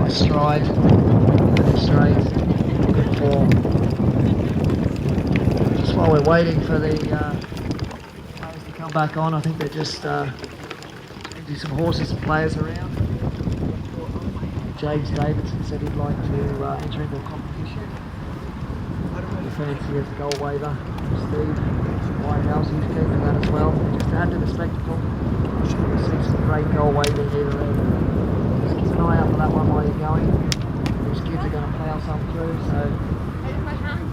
Nice stride. Straight. Good form. Just while we're waiting for the players to come back on, I think they're just do some horses and players around. James Davidson said he'd like to enter into a competition. The fancy as a goal waiver. Steve Whitehouse, he's keen for that as well. Just to add to the spectacle. We see some great goal waving here and there. Just keep an eye out for that one while you're going. These kids are going to plough some through, so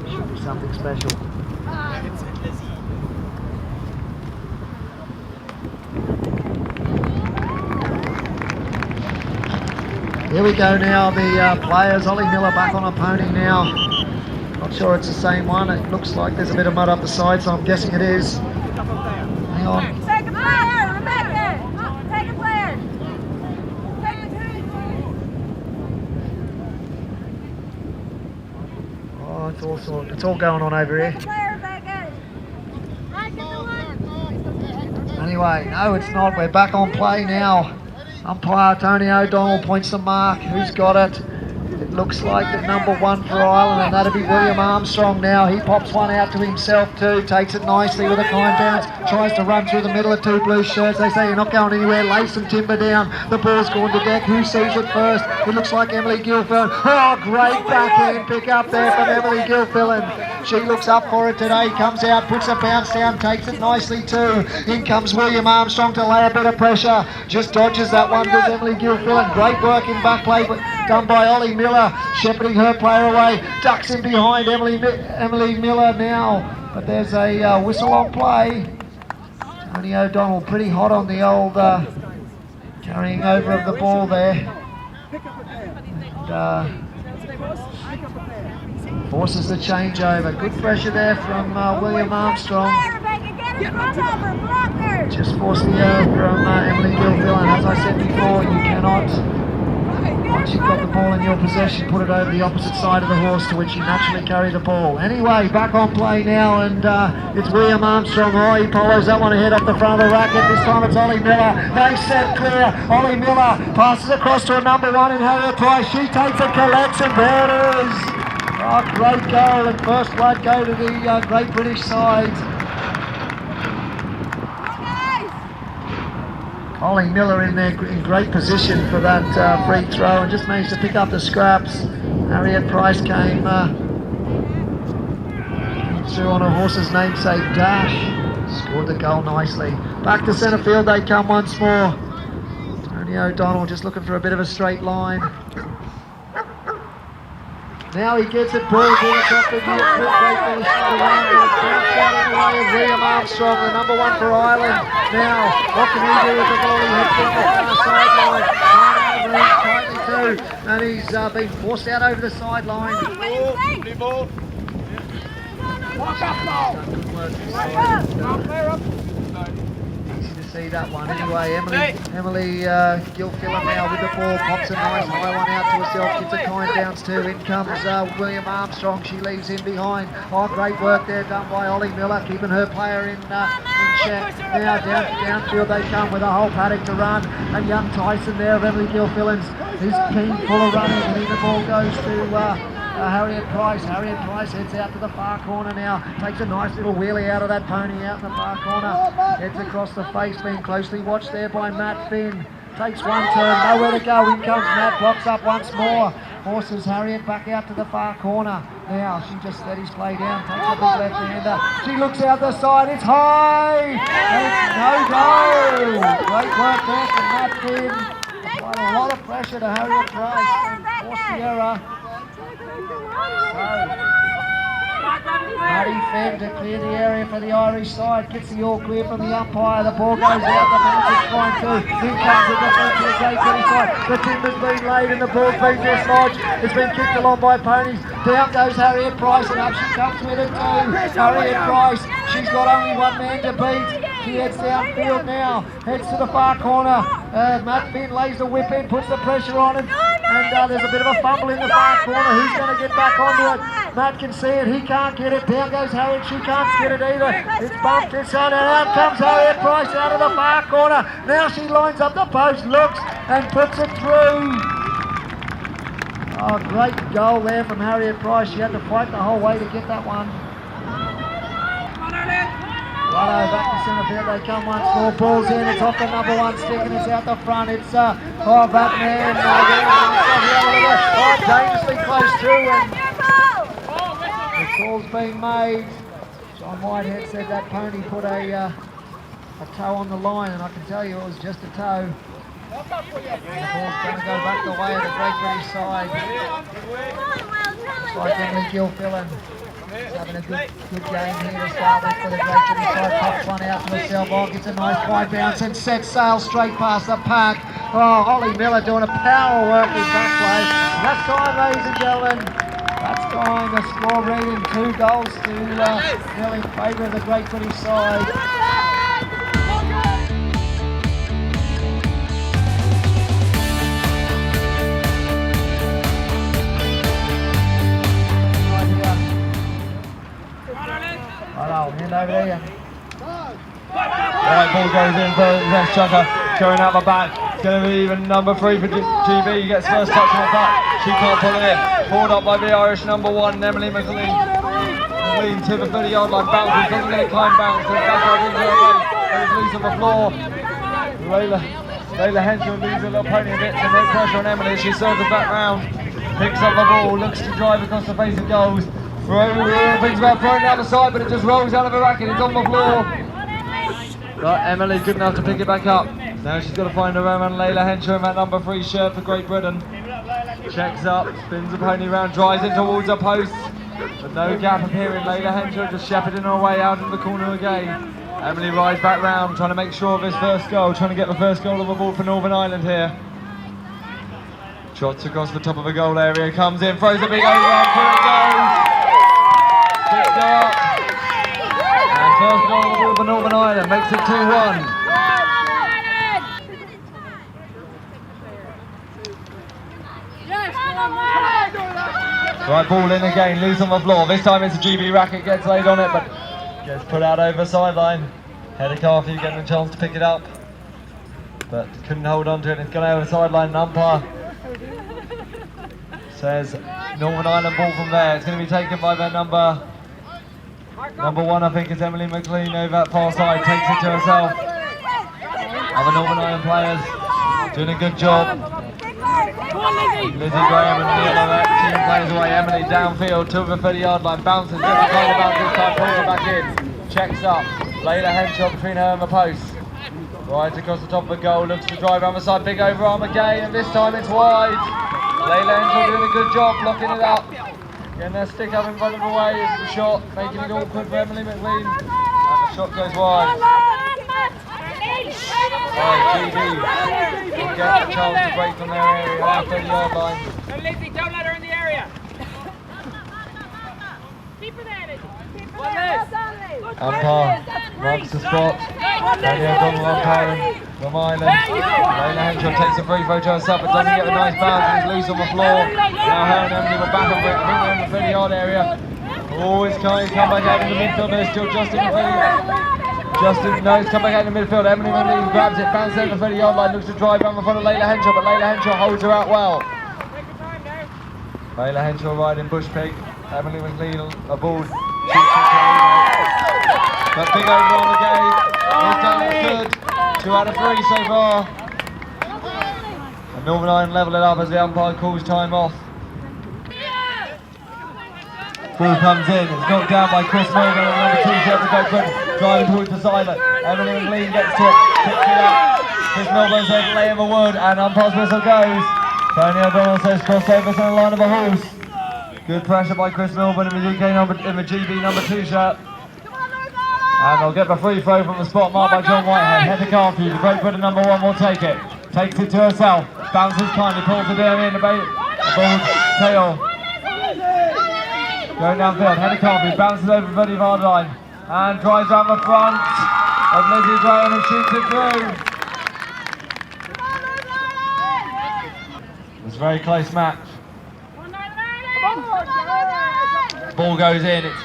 it should be something special. Here we go now, the players. Ollie Miller back on a pony now. Not sure it's the same one. It looks like there's a bit of mud up the side, so I'm guessing it is. Hang on. Take a player, Rebecca! Take a player! Oh, it's all going on over here. Take a player, Rebecca! Anyway, no, it's not. We're back on play now. Umpire Tony O'Donnell points the mark. Who's got it? It looks like the number one for Ireland, and that'll be William Armstrong now. He pops one out to himself too, takes it nicely with a kind bounce, tries to run through the middle of two blue shirts. They say you're not going anywhere, lay some timber down. The ball's going to deck. Who sees it first? It looks like Emily Gilfillan. Oh, great backhand pick up there from Emily Gilfillan. She looks up for it today, comes out, puts a bounce down, takes it nicely too. In comes William Armstrong to lay a bit of pressure. Just dodges that one, does Emily Gilfillan. Great work in back play done by Ollie Miller, shepherding her player away, ducks in behind Emily Miller now. But there's a whistle on play. Tony O'Donnell pretty hot on the old carrying over of the ball there. And, forces the changeover. Good pressure there from William Armstrong. Just forced the error from Emily Gilfillan. As I said before, you cannot, once you've got the ball in your possession, put it over the opposite side of the horse to which you naturally carry the ball. Anyway, back on play now, and it's William Armstrong. Oh, he follows that one ahead off the front of the racket. This time it's Ollie Miller. They set clear. Ollie Miller passes across to a number one in Harriet Price. She takes it, collects, and there it is. Oh, great goal, and first blood go to the Great British side. Ollie Miller in there in great position for that free throw and just managed to pick up the scraps. Harriet Price came through on a horse's namesake dash. Scored the goal nicely. Back to centre field they come once more. Tony O'Donnell just looking for a bit of a straight line. Now he gets it, ball across the great finish of the round, and it's bounced out in the way of William Armstrong, the number one for Ireland. Now, what can he do with the ball? He heads down the sideline, tightly too, and he's been forced out over the sideline. Good work. Easy to see that one. Anyway, Emily Gilfillan now with the ball, pops a nice high one out to herself, gets a kind bounce too. In comes William Armstrong, she leaves him behind. Oh, great work there done by Ollie Miller, keeping her player in check. Now downfield they come with a whole paddock to run, and young Tyson there of Emily Gilfillan's is keen, full of running, and the ball goes to Harriet Price. Harriet Price heads out to the far corner now, takes a nice little wheelie out of that pony out in the far corner, heads across the face, being closely watched there by Matt Finn. Takes one turn, nowhere to go. In comes Matt, blocks up once more. Forces Harriet back out to the far corner. Now she just steadies play down, takes a big left-hander. She looks out the side, it's high! And it's no goal! Great work there from Matt Finn. Applied a lot of pressure to Harriet Price and forced the error. Buddy Fenn to clear the area for the Irish side, gets the all clear from the umpire, the ball goes out, the bounce is fine too. In comes the defence to the Great British side, the timber's been laid and the ball's been dislodged, it's been kicked along by ponies, down goes Harriet Price and up she comes with it too. Harriet Price, she's got only one man to beat. She heads downfield now, heads to the far corner. Matt Finn lays the whip in, puts the pressure on him, and there's a bit of a fumble in the far corner. Who's going to get back onto it? Matt can see it, he can't get it. Down goes Harriet, she can't get it either. It's bumped inside, and out comes Harriet Price out of the far corner. Now she lines up the post, looks, and puts it through. Oh, great goal there from Harriet Price. She had to fight the whole way to get that one. Righto, back to centre field they come once more. Ball's in, it's off the number one stick and it's out the front. It's Batman. Dangerously close to and the call's been made. John Whitehead said that pony put a toe on the line, and I can tell you it was just a toe. And the ball's going to go back the way of the Great British side. Looks like Emily Gilfillan is having a good game here to start with for the Great British side. Pops one out to herself. Oh, gets a nice wide bounce and sets sail straight past the pack. Oh, Holly Miller doing a power work in back play. That's time, ladies and gentlemen. That's time. The score reading 2 goals to nil in favour of the Great British side. I'll hand over there. Right, ball goes in for West Chucker, going out the back. It's going to be even number 3 for GB. He gets first touch on the back. She can't pull it in. Pulled up by the Irish number 1, Emily McLean. McLean to the 30-yard line, bounces, doesn't get a climb bounce. Goes back out into her face. It's loose on the floor. Layla Henshaw leaves a little pony a bit, and no pressure on Emily as she circles back round. Picks up the ball, looks to drive across the face and goes. Thinks about throwing it out the side, but it just rolls out of her racket. It's on the floor. But Emily's good enough to pick it back up. Now she's got to find her own man, Layla Henshaw in that number 3 shirt for Great Britain. Checks up, spins the pony round, drives in towards her post. But no gap appearing. Layla Henshaw just shepherding her way out in the corner again. Emily rides back round, trying to make sure of his first goal, trying to get the first goal of the ball for Northern Ireland here. Shots across the top of the goal area, comes in, throws a big overarm, through it goes. Picked up. And first goal of the ball for Northern Ireland, makes it 2-1. Right, ball in again, loose on the floor. This time it's a GB racket, gets laid on it, but gets put out over the sideline. Header Carthy getting a chance to pick it up, but couldn't hold on to it. It's gone over the sideline, and umpire says Northern Ireland ball from there. It's going to be taken by their number 1, I think, is Emily McLean over that far side, takes it to herself. Other Northern Ireland players doing a good job. Lizzie Graham and Neil on that team plays away. Emily downfield to the 30-yard line, bounces, different kind of bounce this time, pulls it back in, checks up. Layla Henshaw between her and the post. Right across the top of the goal, looks to drive around the side, big overarm again, and this time it's wide. Layla Henshaw doing a good job, blocking it up. Getting their stick up in front of the way, it's the shot, making it awkward for Emily McLean. And the shot goes wide. Right, GB will get a chance to break from their area, our 30-yard line. No, Lizzie, don't let her in the area. Keep her there, Lizzie. Umpire marks the spot. Daniel Donald umpiring from Ireland. Layla Henshaw takes a free throw to herself, but doesn't get a nice bounce. He's loose on the floor. Now her and Emily will battle for it. I think they're in the 30-yard area. Always come back out in the midfield. They're still just in the 30. No, it's come back out in the midfield. Emily McLean grabs it, bounces over the 30-yard line, looks to drive around the front of Layla Henshaw, but Layla Henshaw holds her out well. Layla Henshaw riding bush pig. Emily McLean aboard. But big overall again. He's done it good. 2 out of 3 so far. And Northern Ireland level it up as the umpire calls time off. Ball comes in, it's knocked down by Chris Morgan on number 2 shirt for Great Britain, driving towards the sideline. Emily McLean gets to it, picks it up. Chris Morgan says lay in the wood, and umpire's whistle goes. Tony O'Donnell says crossover to the line of a horse. Good pressure by Chris Milburn in the GB number 2 shirt. And they'll get the free throw from the spot marked by John Whitehead. Header Carthy, the Great Britain number 1 will take it. Takes it to herself, bounces kindly, pulls it down in, the ball's tail. Going downfield, Header Carthy bounces over the 30-yard line and drives down the front of Lizzie Graham and shoots it through. It was a very close match. Ball goes in, it's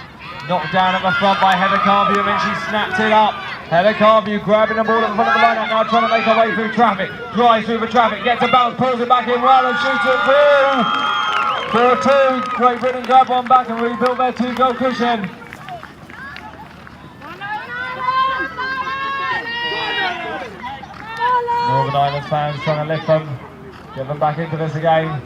knocked down at the front by Header Carvey, and then she snapped it up. Header Carvey grabbing the ball at the front of the line, now trying to make her way through traffic. Drives through the traffic, gets a bounce, pulls it back in well and shoots it through. 4-2. Great Britain grab one back and rebuild their 2-goal cushion. Northern Ireland fans trying to lift them, get them back into this again.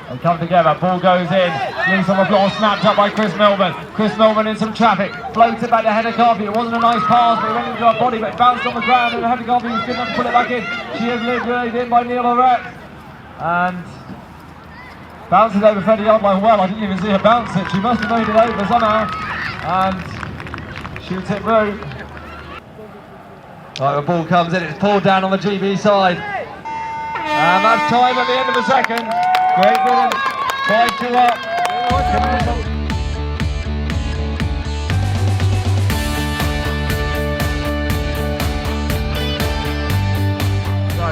They come together, ball goes in, loose on the floor, snapped up by Chris Milburn. Chris Milburn in some traffic, floats it back to Heather Carvey. It wasn't a nice pass, but it went into her body, but it bounced on the ground, and Heather Carvey was good enough to pull it back in. She is liberated in by Neil O'Reilly, and bounces over 30-yard line. Well, I didn't even see her bounce it. She must have made it over somehow, and shoots it through. Right, the ball comes in, it's pulled down on the GB side. And that's time at the end of the second. Great Britain, 5-2 up. So,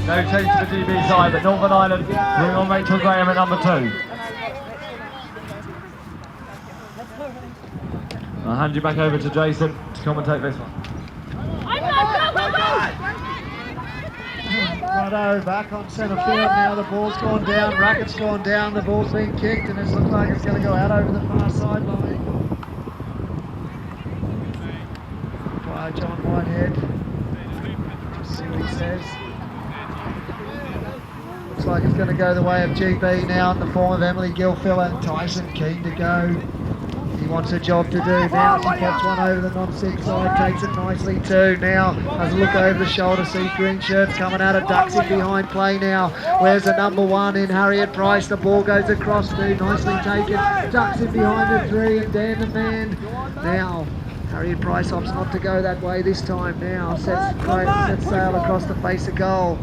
no change to the GB side, but Northern Ireland bring on Rachel Graham at number 2. I'll hand you back over to Jason to commentate this one. Righto, back on centre field now, the ball's gone down, racket's gone down, the ball's been kicked and it looks like it's going to go out over the far sideline. By John Whitehead, just see what he says. Looks like it's going to go the way of GB now in the form of Emily Gilfillan and Tyson keen to go. He wants a job to do now. She pops one over the non-six side, takes it nicely too. Now has a look over the shoulder, sees green shirts coming out of ducks in behind play now. Where's the number 1 in Harriet Price? The ball goes across to, nicely taken. Ducks in behind the 3 and Dan the man. Now Harriet Price opts not to go that way this time now. Sets sail across the face of goal.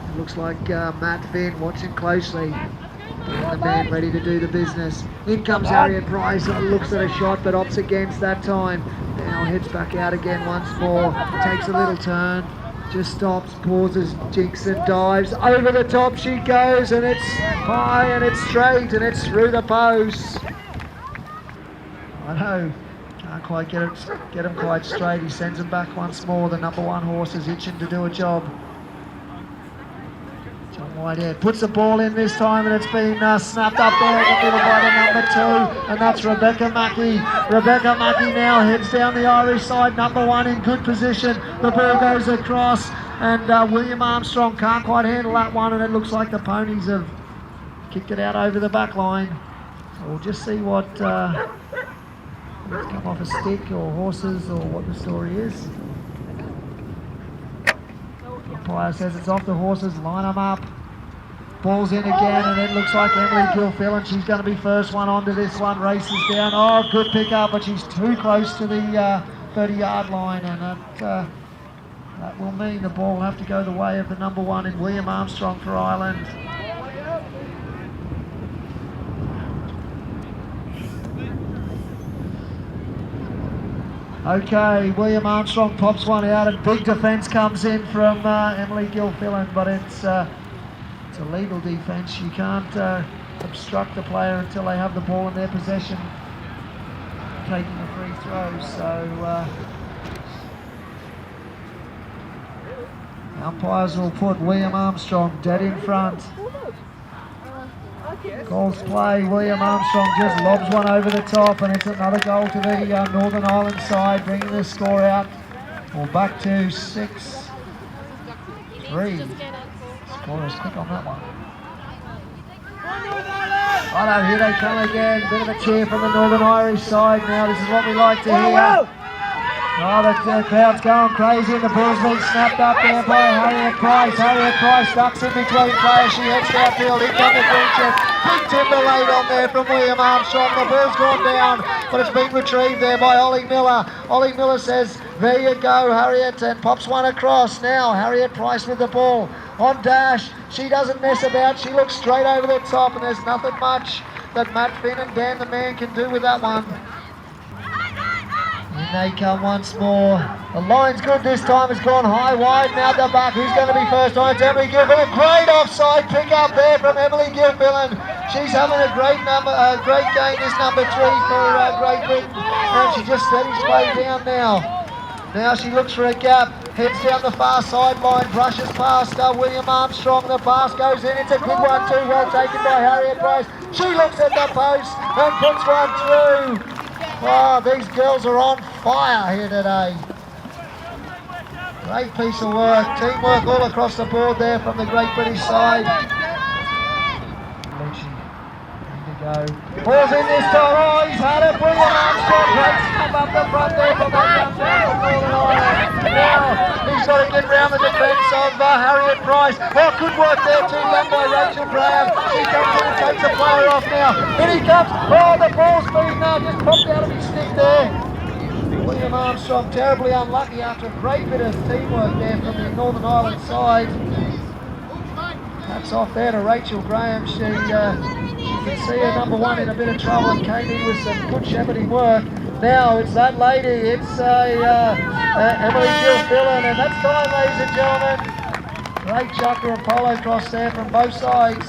It looks like Matt Finn watching closely. The man ready to do the business. In comes Harriet Price and looks at a shot but opts against that time. Now heads back out again once more. Takes a little turn. Just stops, pauses, jinks and dives. Over the top she goes and it's high and it's straight and it's through the post. I know. Can't quite get him quite straight. He sends him back once more. The number 1 horse is itching to do a job. Whitehead puts the ball in this time and it's been snapped up there in the middle by the number 2 and that's Rebecca Mackey. Rebecca Mackey now heads down the Irish side, number 1 in good position. The ball goes across and William Armstrong can't quite handle that one and it looks like the ponies have kicked it out over the back line. So we'll just see what it's come off a stick or horses or what the story is. The umpire says it's off the horses, line them up. Ball's in again and it looks like Emily Gilfillan. She's going to be first one onto this one. Races down. Oh, good pick up, but she's too close to the 30-yard line and that will mean the ball will have to go the way of the number 1 in William Armstrong for Ireland. Okay, William Armstrong pops one out and big defence comes in from Emily Gilfillan, but it's a legal defence. You can't obstruct the player until they have the ball in their possession, taking a free throw. So umpires will put William Armstrong dead in front. Calls play. William Armstrong just lobs one over the top and it's another goal to the Northern Ireland side, bringing the score out. Well, back to 6-3. Scorers quick on that one. Righto, here they come again. Bit of a cheer from the Northern Irish side now. This is what we like to hear. Oh, the crowd's going crazy and the ball's been snapped up there by Harriet Price. Harriet Price ducks in between players. She heads downfield. In comes the green shirt. Big timber laid on there from William Armstrong. The ball's gone down, but it's been retrieved there by Ollie Miller. Ollie Miller says, there you go, Harriet, and pops one across. Now, Harriet Price with the ball on dash. She doesn't mess about. She looks straight over the top, and there's nothing much that Matt Finn and Dan the man can do with that one. In they come once more. The line's good this time. It's gone high, wide, now the back. Who's going to be first on? It's Emily Gilfillan. Great offside pick up there from Emily Gilfillan. She's having a great game, this number 3 for Great Britain. And she just steadies play down now. Now she looks for a gap, heads down the far sideline, brushes past William Armstrong. The pass goes in, it's a good one too, well taken by Harriet Price. She looks at the post and puts one through. Oh, these girls are on fire here today. Great piece of work, teamwork all across the board there from the Great British side. Ball's in this time, oh he's had it, William Armstrong, great snap up the front there from that young man from Northern Ireland. Now, he's got to get round the defence of Harriet Price. Oh, good work there too, done by Rachel Graham. She comes in and takes a player off now. In he comes, oh the ball's been just popped out of his stick there. William Armstrong terribly unlucky after a great bit of teamwork there from the Northern Ireland side. Hats off there to Rachel Graham. She can see her number one in a bit of trouble and came in with some good shepherding work. Now it's that lady, it's Emily Gilfillan, and that's time, ladies and gentlemen. Great chucker of polocrosse there from both sides.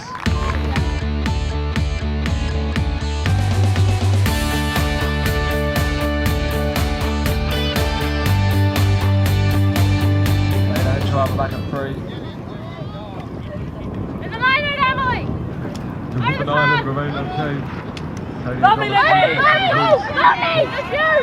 They don't try back at 3. Northern Ireland remain unchanged.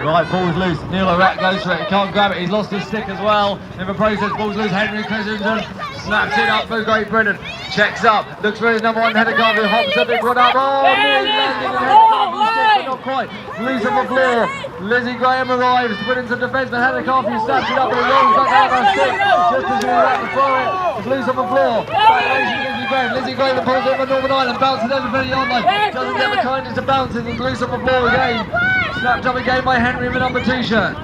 Right, ball's loose. Neil O'Rat goes for it. He can't grab it. He's lost his stick as well. In the process, ball's loose. Henry Christensen snaps it up for Great Britain. Checks up. Looks for his number one header guard. Hops a big one up. Oh, nearly landed and headed off his stick, but not quite. Loose on the floor. Lizzie Graham arrives, winning some defence, but Heather Carpenter snaps it up and it rolls back out of her stick. Just as she was about to throw it, it's loose on the floor. Back away to Lizzie Graham. Lizzie Graham pulls over Northern Ireland, bounces over the yard line. Doesn't get the kindness of bouncing, it's loose on the floor again. Snapped up again by Henry in the number 2 shirt.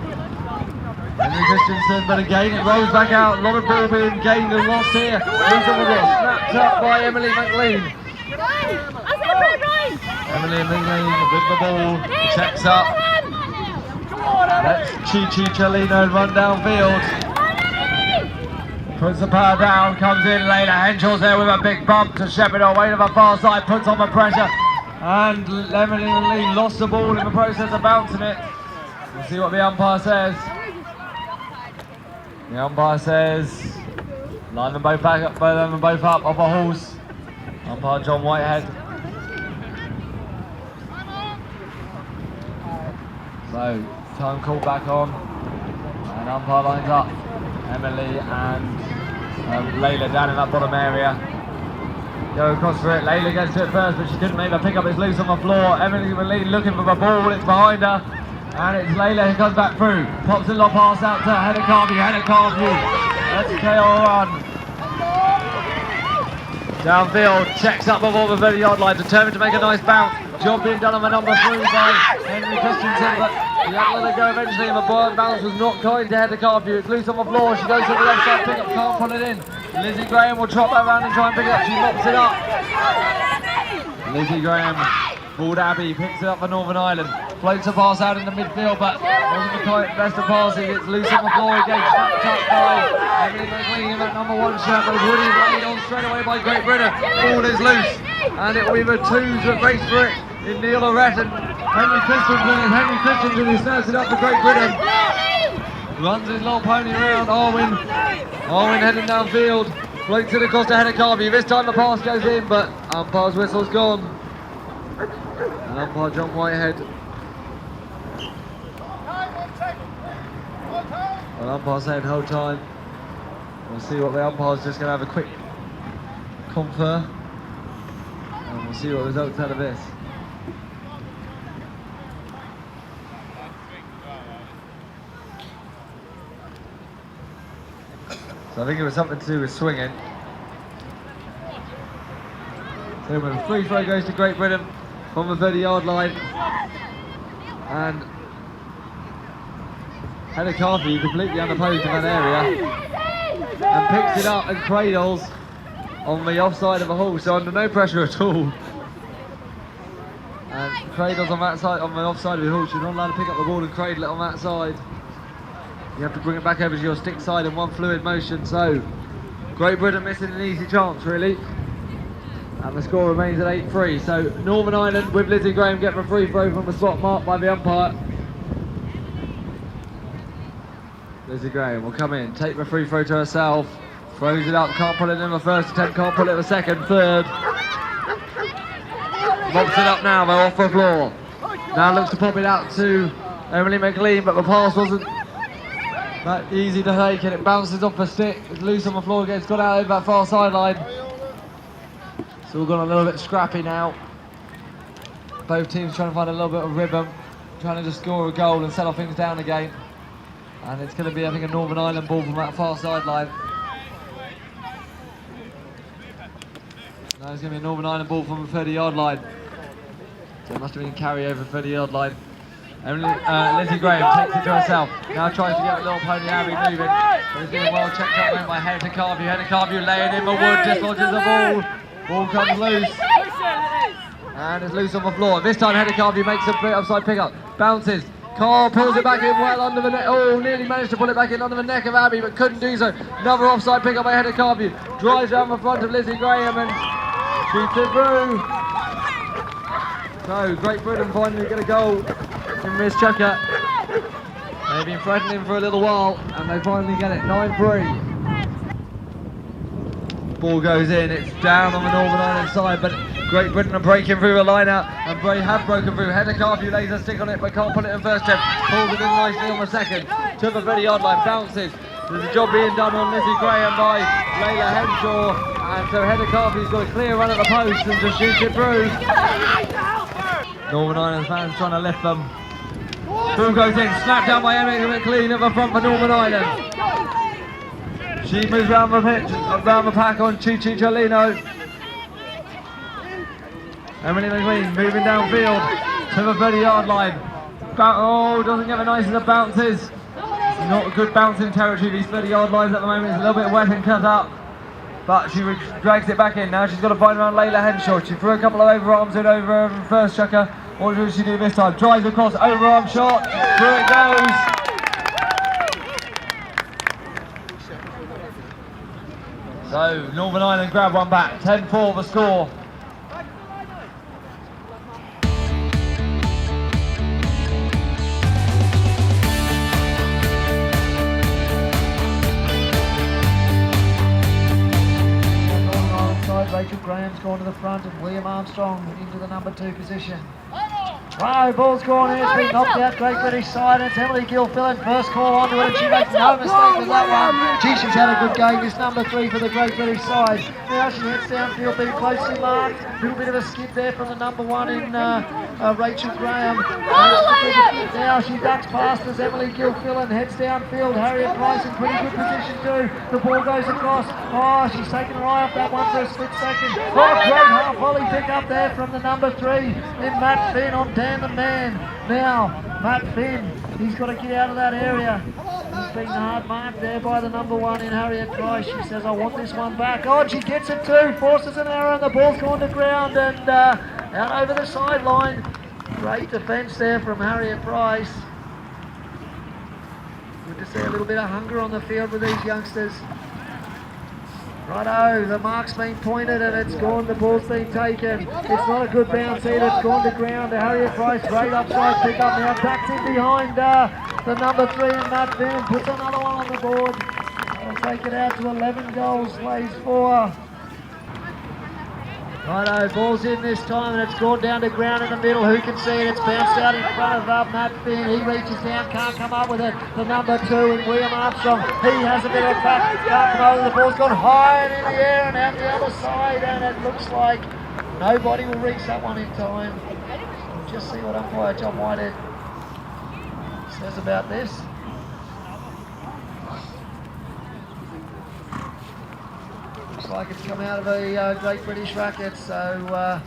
Henry Christensen, but again it rolls back out. A lot of ball being gained and lost here. Loose on the floor, snapped up by Emily McLean. Emily McLean with the ball, checks up. Let's Chi Chalino run downfield. Puts the power down, comes in later. Henshaw's there with a big bump to shepherd away to the far side, puts on the pressure. And Emily McLean lost the ball in the process of bouncing it. We'll see what the umpire says. The umpire says, line them both back up, off a horse. Umpire John Whitehead. So, time call back on, and umpire lines up Emily and Layla down in that bottom area. Go across for it, Layla gets to it first, but she couldn't make the pick-up, it's loose on the floor. Emily McLean looking for the ball, it's behind her, and it's Layla who comes back through. Pops a little pass out to Heather Carvey, that's a KO run. Downfield, checks up before the 30-yard line, determined to make a nice bounce. Job being done on the number 3 by Henry Christensen, but he had to let it go eventually, and the bounce was not kind to Heather Carvey. It's loose on the floor, she goes to the left side, pick up, can't put it in. Lizzie Graham will trot that round and try and pick it up, she mops it up. Lizzie Graham, Bald Abbey picks it up for Northern Ireland. Floats a pass out in the midfield, but wasn't the quite best of passing. It's loose on the floor again, snapped up by Emily McLean in that number 1 shirt, but Woody laid on straight away by Great Britain. Ball is loose, and it will be the 2s that race for it in Neil O'Rat and Henry Christensen, and Henry Christensen who snaps it up for Great Britain. Runs his little pony around, Arwin heading downfield, floats it across to Heather Carvey. This time the pass goes in, but umpire's whistle's gone. And umpire John Whitehead. Well, umpire said hold time. We'll see what the umpire's just going to have a quick confer. And we'll see what results out of this. So I think it was something to do with swinging. So when the free throw goes to Great Britain from the 30-yard line, and Heather Carvey completely unopposed in that area and picks it up and cradles on the offside of the hole, so under no pressure at all. And cradles on that side, on the offside of the hole. She's not allowed to pick up the ball and cradle it on that side. You have to bring it back over to your stick side in one fluid motion. So Great Britain missing an easy chance really, and the score remains at 8-3. So Northern Ireland with Lizzie Graham get the free throw from the spot marked by the umpire. Lizzie Graham will come in, take the free throw to herself, throws it up, can't put it in the first attempt, can't put it in the second, third. Pops it up now, they're off the floor. Now looks to pop it out to Emily McLean, but the pass wasn't that easy to take, and it bounces off the stick. It's loose on the floor again, it's got out over that far sideline. It's all gone a little bit scrappy now. Both teams trying to find a little bit of rhythm, trying to just score a goal and settle things down again. And it's going to be, I think, a Northern Ireland ball from that far sideline. No, it's going to be a Northern Ireland ball from the 30-yard line. So it must have been a carry over 30-yard line. Lizzie Graham takes it to herself. Now tries to get a little Pony Abbey moving. But it's been well checked up by Hedda Carview. Hedda Carview laying in the wood, just lodges the ball. Ball comes loose. And it's loose on the floor. This time Hedda Carview makes a bit upside pickup. Bounces. Carl pulls it back in well under the neck. Oh, nearly managed to pull it back in under the neck of Abby, but couldn't do so. Another offside pickup by Hedda Carview. Drives down the front of Lizzie Graham and shoots it through. So, Great Britain finally get a goal in this checker. They've been threatening for a little while, and they finally get it, 9-3. Ball goes in, it's down on the Northern Ireland side, but Great Britain are breaking through the line out, and Bray have broken through. Hedda Carview lays a stick on it, but can't put it in first step. Pulls it in nicely on the second, to the 30-yard line, bounces. There's a job being done on Lizzie Graham by Layla Henshaw, and so Hedda Carview's got a clear run at the post and just shoots it through. Northern Ireland fans trying to lift them. Through goes in, snapped down by Emily McLean at the front for Northern Ireland. She moves round the pitch, round the pack on Chichi Cholino. Emily McLean moving downfield to the 30-yard line. Oh, doesn't get the nicest of bounces. It's not a good bouncing territory, these 30-yard lines at the moment. It's a little bit wet and cut up. But she drags it back in. Now she's got to find around Layla Henshaw. She threw a couple of overarms in over her first chucker. What does she do this time? Drives across, overarm shot. Through it goes. So Northern Ireland grab one back. 10-4 the score. Rachel Graham's gone to the front and William Armstrong into the number 2 position. Wow, ball's gone in, it's been knocked out, Great British side, it's Emily Gilfillan, first call onto it, and she makes no mistake with that one. Gee, she's had a good game, this number 3 for the Great British side. Now she heads downfield, being closely marked, a little bit of a skid there from the number 1 in Rachel Graham. Now she ducks past as Emily Gilfillan heads downfield, Harriet Price in pretty good position too. The ball goes across, oh, she's taken her eye off that one for a split second. Oh, great half volley pick up there from the number 3 in Matt Finn on Dan the Man. Now, Matt Finn, he's got to get out of that area. He's been hard marked there by the number 1 in Harriet Price. She says, I want this one back. Oh, and she gets it too, forces an error, and the ball's gone to ground and out over the sideline. Great defence there from Harriet Price. Good to see a little bit of hunger on the field with these youngsters. Righto, the mark's been pointed and it's gone, the ball's been taken. It's not a good bounce either, it's gone to ground. Harriet Price, great upside pick up now, tucks in behind the number 3 in Matt Finn, puts another one on the board. They'll take it out to 11 goals, plays 4. Righto, ball's in this time and it's gone down to ground in the middle. Who can see it? It's bounced out in front of Matt Finn. He reaches down, can't come up with it. The number 2 in William Armstrong. He has a bit of back, can't come over. The ball's gone high and in the air and out the other side, and it looks like nobody will reach that one in time. We'll just see what umpire John Whitehead says about this. Looks like it's come out of a Great British racket, so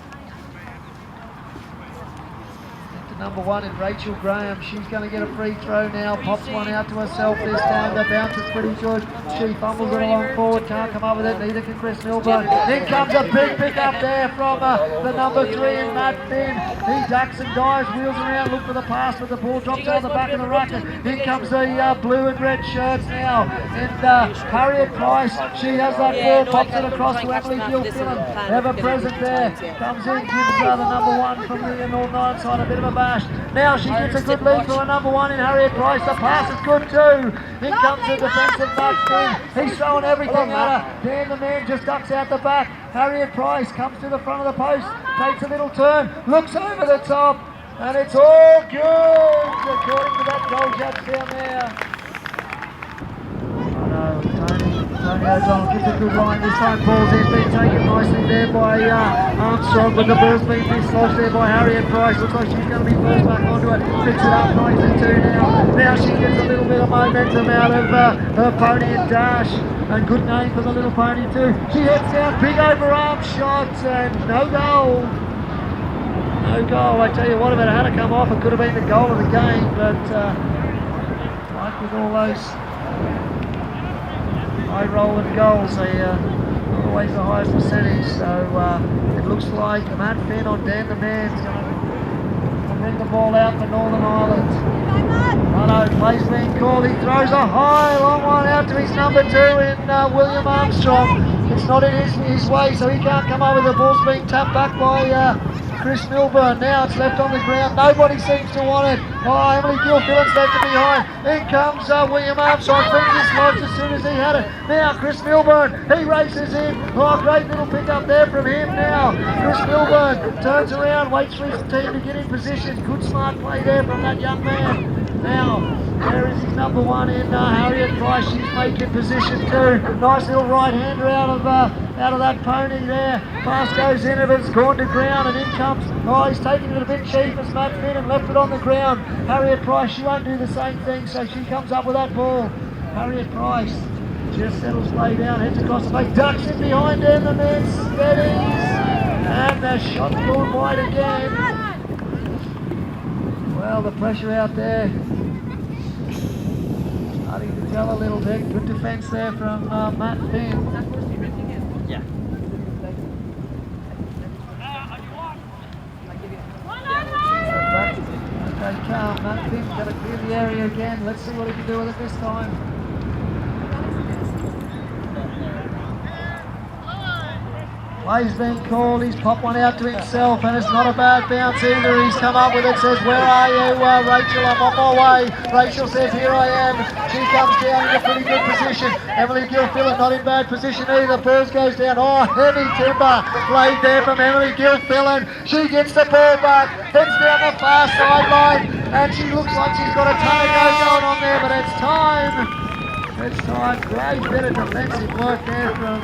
number 1 in Rachel Graham, she's going to get a free throw now, pops one out to herself this time, the bounce is pretty good, she fumbles it along forward, can't come up with it, neither can Chris Milburn. In comes a big pick up there from the number 3 in Matt Finn. He ducks and dives, wheels around, look for the pass, but the ball drops on the back of the racket. In comes the blue and red shirts now, and Harriet Price, she has that ball, pops it across to Emily Gilfillan, ever present there, comes in, gives the number 1 from the Northern Ireland side a bit of a back. Dash. Now she gets a good lead for a number 1 in Harriet Price. The pass is good too. In comes the defensive Matt Finn. He's throwing everything at her. Dan the man just ducks out the back. Harriet Price comes to the front of the post, takes a little turn, looks over the top, and it's all good according to that goal judge down there. Tony O'Donnell gives a good line this time. Ball's in, being taken nicely there by Armstrong, but the ball's been dislodged there by Harriet Price. Looks like she's going to be first back onto it. Picks it up nicely too now. Now she gets a little bit of momentum out of her Pony and Dash. And good name for the little pony too. She heads down, big overarm shot, and no goal. No goal. I tell you what, if it had to come off, it could have been the goal of the game, but like with all those high rolling goals, they not always the highest percentage. So it looks like Matt Finn on Dan the Man's going to bring the ball out for Northern Ireland. Plays being called. He throws a high long one out to his number 2 in William Armstrong. It's not in his way, so he can't come over. The ball's being tapped back by Chris Milburn. Now it's left on the ground. Nobody seems to want it. Oh, Emily Gilfillan's left it behind. In comes William Armstrong. Fingers lodged as soon as he had it. Now Chris Milburn, he races in. Oh, great little pick up there from him now. Chris Milburn turns around, waits for his team to get in position. Good smart play there from that young man. Now, there is his number 1 in Harriet Price. She's making position too. Nice little right-hander out of that pony there. Pass goes in, it's gone to ground, and in comes. Oh, he's taking it a bit cheap as Matt Finn and left it on the ground. Harriet Price, she won't do the same thing, so she comes up with that ball. Harriet Price just settles play down, heads across the face, ducks in behind her, and the man steadies, and the shot's gone wide again. Well, the pressure out there starting to tell a little bit. Good defence there from Matt Finn. Yeah. Okay, calm. Matt Finn's got to clear the area again. Let's see what he can do with it this time. Play's been called, he's popped one out to himself, and it's not a bad bounce either. He's come up with it, says, "Where are you, Rachel? I'm on my way." Rachel says, "Here I am." She comes down in a pretty good position. Emily Gilfillan not in bad position either. First goes down. Oh, heavy timber laid there from Emily Gilfillan. She gets the ball back, heads down the far sideline, and she looks like she's got a ton of go going on there, but it's time. It's time. Great bit of defensive work there from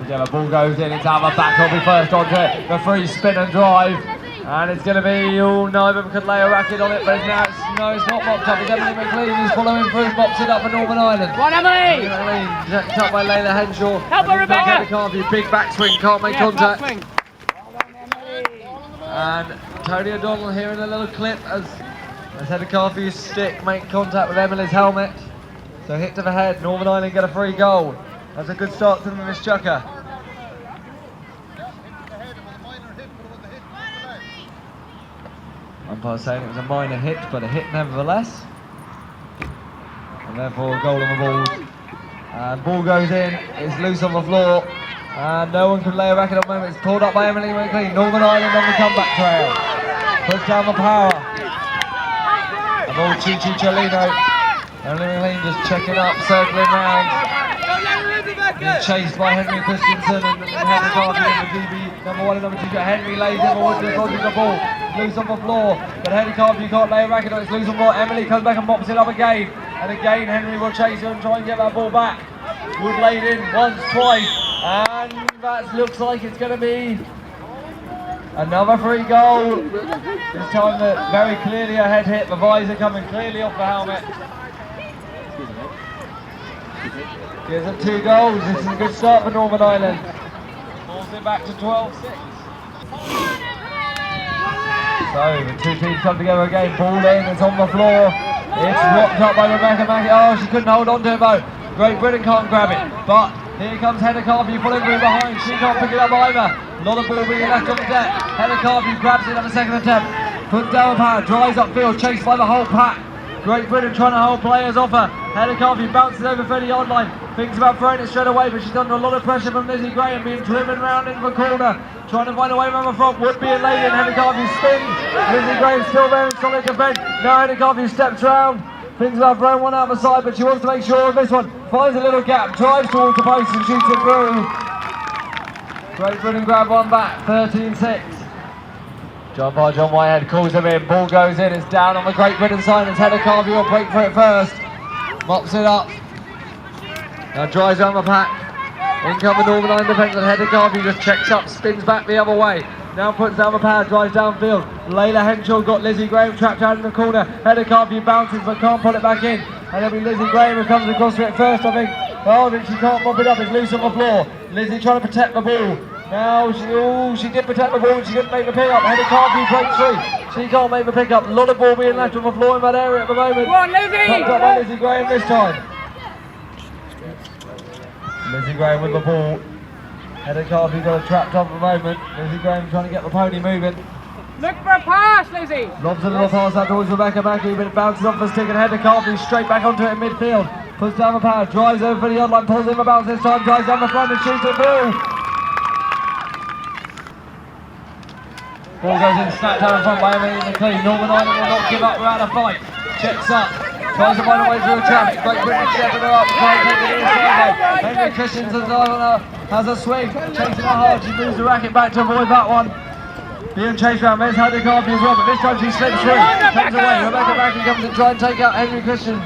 together. Ball goes in, it's out of the back, will be first onto it. The free spin and drive. And it's going to be, oh, neither could lay a racket on it, but now it's not mopped up. It's Emily McLean who's following through, mops it up for Northern Ireland. One Emily! McLean, jacked up by Layla Henshaw. Help her, Rebecca! Big backswing, can't make contact. Backswing. And Tony O'Donnell here in a little clip as Heather Carfew's stick make contact with Emily's helmet. So hit to the head, Northern Ireland get a free goal. That's a good start to Miss Chucker. Umpire saying it was a minor hit, but a hit nevertheless. And therefore a goal on the ball. And ball goes in, it's loose on the floor. And no one can lay a racket at the moment. It's pulled up by Emily McLean. Northern Ireland on the comeback trail. Puts down the power. The ball Chi Cholino. Emily McLean just checking up, circling round. Being chased by Henry Christensen and Heather Carvey in the DB. Number 1 and number 2. Henry lays in forward, just dodges the ball. Loose on the floor. But Heather Carvey can't lay a racket on it. It's loose on the floor. Emily comes back and mops it up again. And again Henry will chase her and try and get that ball back. Wood laid in once, twice. And that looks like it's going to be another free goal. This time very clearly a head hit. The visor coming clearly off the helmet. Gives them 2 goals. This is a good start for Northern Ireland. Pulls it back to 12-6. So the two teams come together again. Ball in, it's on the floor. It's rocked up by Rebecca Mackey. Oh, she couldn't hold on to it though. Great Britain can't grab it. But here comes Heather Carvey pulling through behind. She can't pick it up either. A lot of ball being left on the deck. Heather Carvey grabs it on the second attempt. puts down the power, drives upfield, chased by the whole pack. Great Britain trying to hold players off her. Head of Carvey bounces over 30-yard line. Thinks about throwing it straight away, but she's under a lot of pressure from Lizzie Graham, being driven round into the corner. Trying to find a way around the front. Would be a lady, and Head of Carvey spins. Lizzie Graham still there in solid defence. Now Head of Carvey steps round. Thinks about throwing one out the side, but she wants to make sure of this one. Finds a little gap, drives towards the post and shoots it through. Great Britain grab one back, 13-6. John Whitehead calls him in, ball goes in, it's down on the Great Britain side, it's Head of Carvey will break for it first. Mops it up. Now drives around the pack. In come the Northern Ireland defence, and Head of Carvey just checks up, spins back the other way. Now puts down the power, drives downfield. Layla Henshaw got Lizzie Graham trapped out in the corner. Head of Carvey bounces but can't put it back in. And it'll be Lizzie Graham who comes across to it first, I think. Oh, she can't mop it up, it's loose on the floor. Lizzie trying to protect the ball. Now, she did protect the ball, she didn't make the pick-up. Head of Carvey breaks through. She can't make the pick-up. A lot of ball being left on the floor in that area at the moment. Come on, Lizzie! Popped up by Lizzie Graham this time. Lizzie Graham with the ball. Head of Carvey got it trapped up at the moment. Lizzie Graham trying to get the pony moving. Look for a pass, Lizzie! Lobs a little pass out towards Rebecca Mackey, but it bounces off the stick and Head of Carvey straight back onto it in midfield. Puts down the power, drives over for the odd line, pulls in the bounce this time, drives down the front and shoots it through. Ball goes in, snapped out in front by Emily McLean. Northern Ireland will not give up without a fight. Checks up, tries to find a way through a traffic. Great Britain stepping her up, trying to take it inside. Henry Christensen has a swing, chasing her hard. She moves the racket back to avoid that one. Being chased around, there's Head of Carvey as well, but this time she slips through. Comes away, Rebecca Mackey comes in, try and take out Henry Christian.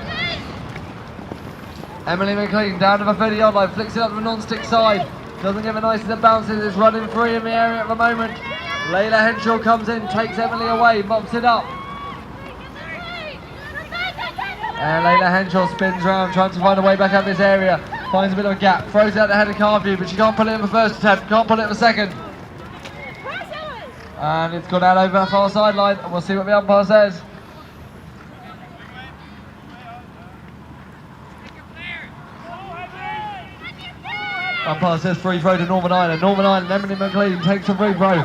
Emily McLean down to the 30-yard line, flicks it up to the non-stick side. Doesn't give it nice as it bounces, it's running free in the area at the moment. Layla Henshaw comes in, takes Emily away, mops it up. And Layla Henshaw spins round, trying to find a way back out of this area. Finds a bit of a gap, throws out the Head of Carvey, but she can't put it in the first attempt, can't put it in the second. And it's gone out over the far sideline, and we'll see what the umpire says. Umpire says free throw to Northern Ireland. Northern Ireland, Emily McLean takes a free throw.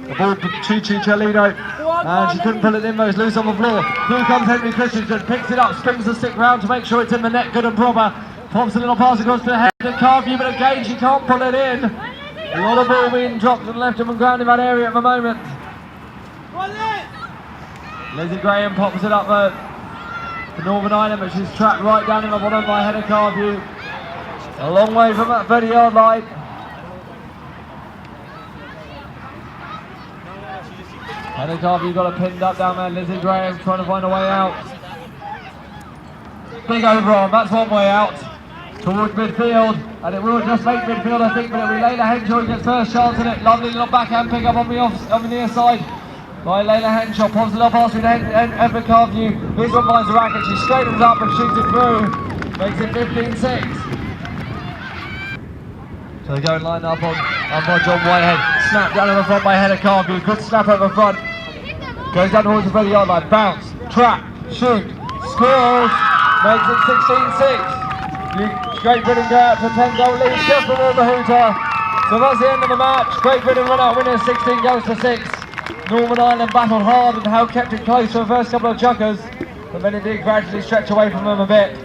The ball to Chi Chelino, and she couldn't pull it in though, it's loose on the floor. Through comes Henry Christensen, picks it up, spins the stick round to make sure it's in the net good and proper. Pops a little pass across to the Head of Carvey, but again she can't pull it in. A lot of ball being dropped and left on the ground in that area at the moment. Lizzie Graham pops it up for Northern Ireland, but she's trapped right down in the bottom by Head of Carvey. A long way from that 30-yard line. Head of Carvey got it pinned up down there. Lizzie Graham trying to find a way out. Big overarm, that's one way out. Towards midfield, and it will just make midfield, I think, but it'll be Layla Henshaw who gets first chance in it. Lovely little backhand pick up on the near side by Layla Henshaw. Pops a little pass through to Head of Carvey. This one finds the racket, she straightens up and shoots it through. Makes it 15-6. So they're going line up on John Whitehead. Snap down in the front by Head of Carvey. Good snap over the front. Goes down towards the 30-yard line. Bounce, trap, shoot, scores. Makes it 16-6. Great Britain go out to 10-goal lead just before the hooter. So that's the end of the match. Great Britain run out winners 16 goals to 6. Northern Ireland battled hard and kept it close for the first couple of chukkers, but then it did gradually stretch away from them a bit.